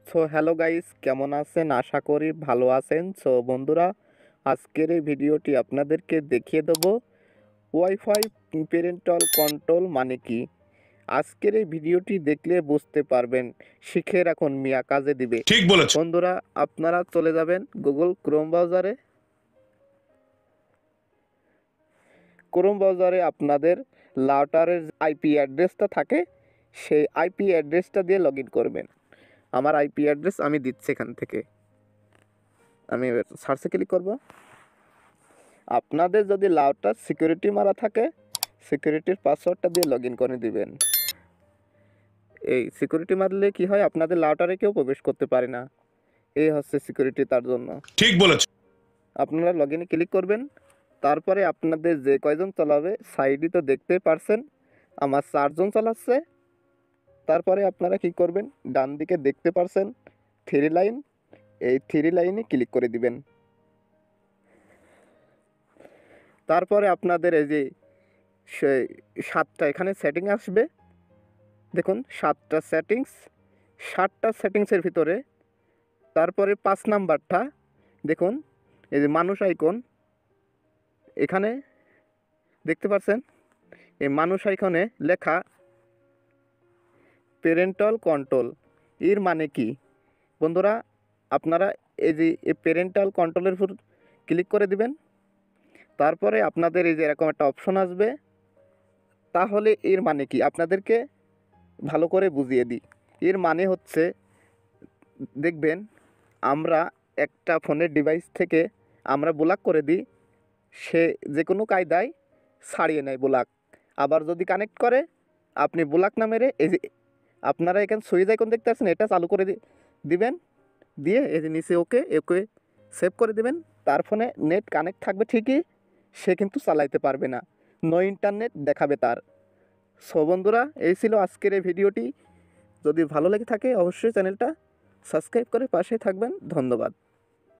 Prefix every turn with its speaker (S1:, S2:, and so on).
S1: So hello guys, কেমন আছেন? আশা করি ভালো আছেন। সো বন্ধুরা, আজকের এই ভিডিওটি আপনাদেরকে দেখিয়ে দেব ওয়াইফাই প্যারেন্টাল কন্ট্রোল মানে কি। আজকের এই ভিডিওটি দেখলে বুঝতে পারবেন। শিখে রাখুন, মিয়া কাজে দিবে।
S2: ঠিক বলেছ।
S1: বন্ধুরা, আপনারা চলে যাবেন গুগল ক্রোম ব্রাউজারে আপনাদের রাউটারের আইপি অ্যাড্রেসটা থাকে, সেই আইপি অ্যাড্রেসটা দিয়ে লগ ইন করবেন। আমার আইপি অ্যাড্রেস আমি দিচ্ছি এখান থেকে। আমি সার্চে ক্লিক করব। আপনাদের যদি রাউটার সিকিউরিটি মারা থাকে, সিকিউরিটির পাসওয়ার্ডটা দিয়ে লগ ইন করে দিবেন। এই সিকিউরিটি মারলে কি হয়, আপনাদের রাউটারে কেউ প্রবেশ করতে পারে না। এই হচ্ছে সিকিউরিটি, তার জন্য
S2: ঠিক বলেছ।
S1: আপনারা লগ ইনে ক্লিক করবেন। তারপরে আপনাদের যে কয়জন চালাবে সাইডে তো দেখতেই পারছেন, আমার 4 জন চালাচ্ছে। তারপরে আপনারা কি করবেন, ডান দিকে দেখতে পারছেন 3 লাইন, এই 3 লাইনে ক্লিক করে দিবেন। তারপরে আপনাদের এই যে 7টা এখানে সেটিং আসবে, দেখুন 7টা সেটিংস। 7টা সেটিংসের ভিতরে তারপরে 5 নাম্বারটা দেখুন, এই যে মানুষ আইকন এখানে দেখতে পাচ্ছেন, এই মানুষ আইকনে লেখা প্যারেন্টাল কন্ট্রোল। এর মানে কি বন্ধুরা, আপনারা এই যে প্যারেন্টাল কন্ট্রোলের উপর ক্লিক করে দিবেন। তারপরে আপনাদের এই যে এরকম একটা অপশন আসবে। তাহলে এর মানে কি আপনাদেরকে ভালো করে বুঝিয়ে দিই। এর মানে হচ্ছে, দেখবেন আমরা একটা ফোনের ডিভাইস থেকে আমরা ব্লক করে দিই, সে যে কোনো কায়দায় ছাড়িয়ে নেয় ব্লক। আবার যদি কানেক্ট করে, আপনি ব্লক না মেরে এই যে আপনারা এখানে সুইচ আইকন দেখতে পাচ্ছেন, এটা চালু করে দিবেন। দিয়ে এই যে নিচে ওকে ওকে সেভ করে দিবেন। তার ফোনে নেট কানেক্ট থাকবে ঠিকই, সে কিন্তু চালাইতে পারবে না, নো ইন্টারনেট দেখাবে তার। সো বন্ধুরা, এই ছিল আজকের এই ভিডিওটি। যদি ভালো লেগে থাকে অবশ্যই চ্যানেলটা সাবস্ক্রাইব করে পাশে থাকবেন। ধন্যবাদ।